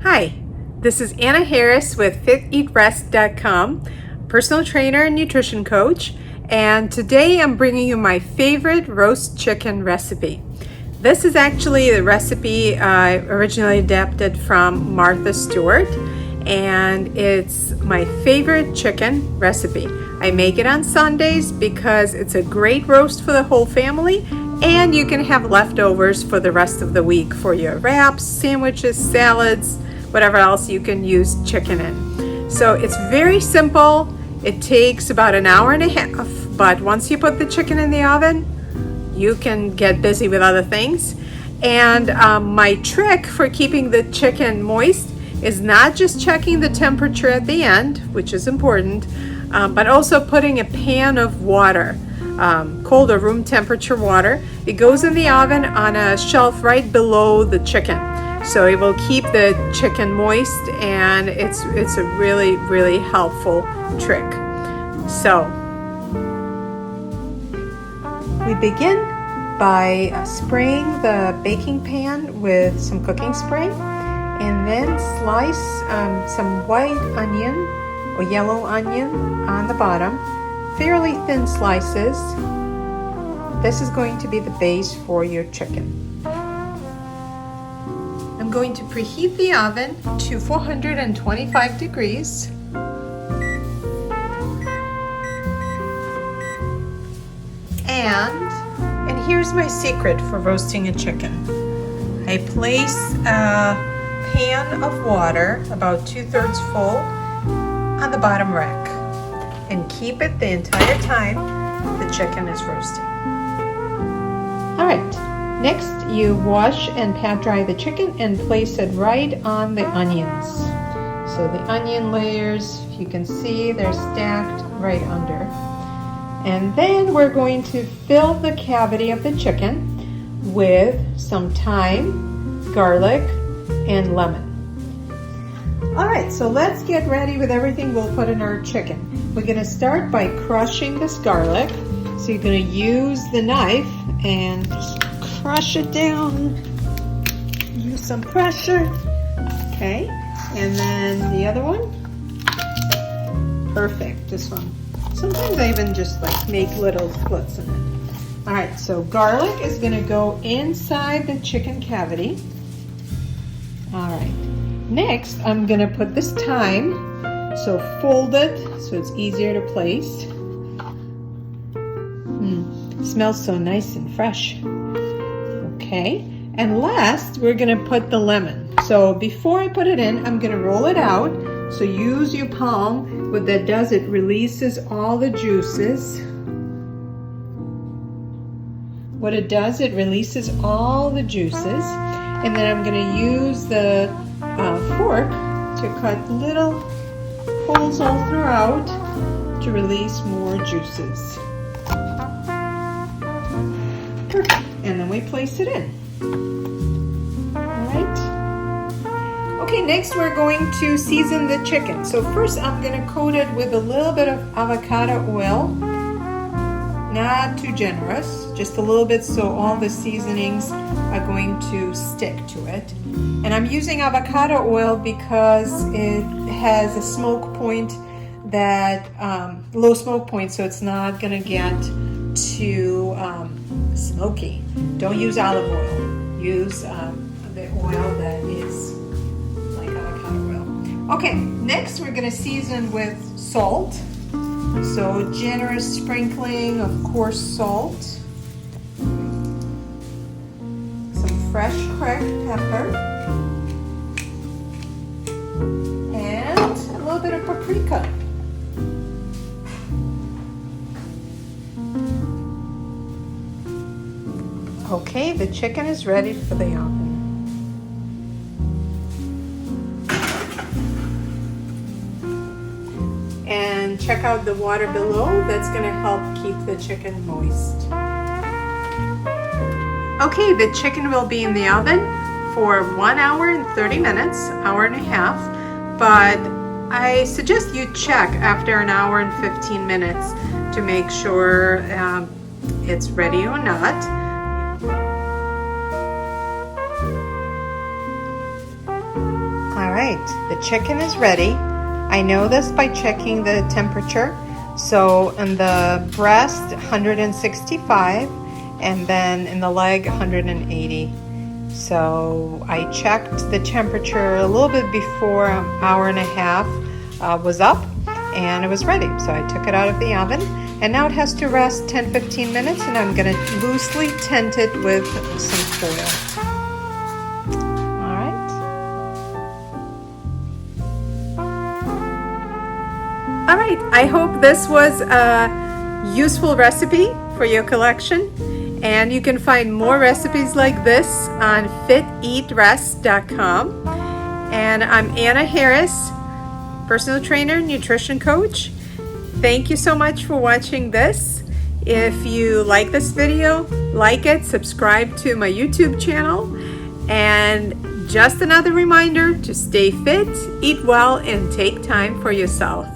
Hi, this is Anna Harris with FitEatRest.com, personal trainer and nutrition coach, and today I'm bringing you my favorite roast chicken recipe. This is actually the recipe I originally adapted from Martha Stewart, and it's my favorite chicken recipe. I make it on Sundays because it's a great roast for the whole family, and you can have leftovers for the rest of the week for your wraps, sandwiches, salads, whatever else you can use chicken in. So it's very simple. It takes about an hour and a half, but once you put the chicken in the oven, you can get busy with other things. And my trick for keeping the chicken moist is not just checking the temperature at the end, which is important, but also putting a pan of water, cold or room temperature water. It goes in the oven on a shelf right below the chicken. So it will keep the chicken moist, and it's a really helpful trick. So we begin by spraying the baking pan with some cooking spray, and then slice some white onion or yellow onion on the bottom, fairly thin slices. This is going to be the base for your chicken. I'm going to preheat the oven to 425 degrees. And here's my secret for roasting a chicken. I place a pan of water, about 2/3 full, on the bottom rack, and keep it the entire time the chicken is roasting. All right. Next, you wash and pat dry the chicken and place it right on the onions. So the onion layers, if you can see, they're stacked right under. And then we're going to fill the cavity of the chicken with some thyme, garlic, and lemon. All right, so let's get ready with everything we'll put in our chicken. We're gonna start by crushing this garlic. So you're gonna use the knife and just crush it down. Use some pressure. Okay, and then the other one. Perfect, this one. Sometimes I even just like make little slits in it. All right, so garlic is gonna go inside the chicken cavity. All right, next I'm gonna put this thyme, so fold it so it's easier to place. It smells so nice and fresh. Okay, and last we're gonna put the lemon. So before I put it in, I'm gonna roll it out. So use your palm. What that does, it releases all the juices. What it does, it releases all the juices. And then I'm gonna use the fork to cut little holes all throughout to release more juices. Perfect. And then we place it in. All right. Okay, next we're going to season the chicken. So first I'm gonna coat it with a little bit of avocado oil. Not too generous, just a little bit so all the seasonings are going to stick to it. And I'm using avocado oil because it has a smoke point that, low smoke point, so it's not gonna get too smoky. Don't use olive oil. Use the oil that is like avocado oil. Okay, next we're gonna season with salt. So generous sprinkling of coarse salt. Some fresh cracked pepper. And a little bit of paprika. Okay, the chicken is ready for the oven. And check out the water below. That's gonna help keep the chicken moist. Okay, the chicken will be in the oven for 1 hour and 30 minutes, hour and a half. But I suggest you check after an hour and 15 minutes to make sure it's ready or not. right, the chicken is ready. I know this by checking the temperature. So in the breast, 165, and then in the leg, 180. So I checked the temperature a little bit before an hour and a half was up, and it was ready. So I took it out of the oven, and now it has to rest 10-15 minutes, and I'm gonna loosely tent it with some foil. All right. All right, I hope this was a useful recipe for your collection. And you can find more recipes like this on fiteatrest.com. And I'm Anna Harris, personal trainer, nutrition coach. Thank you so much for watching this. If you like this video, like it, subscribe to my YouTube channel. And just another reminder to stay fit, eat well, and take time for yourself.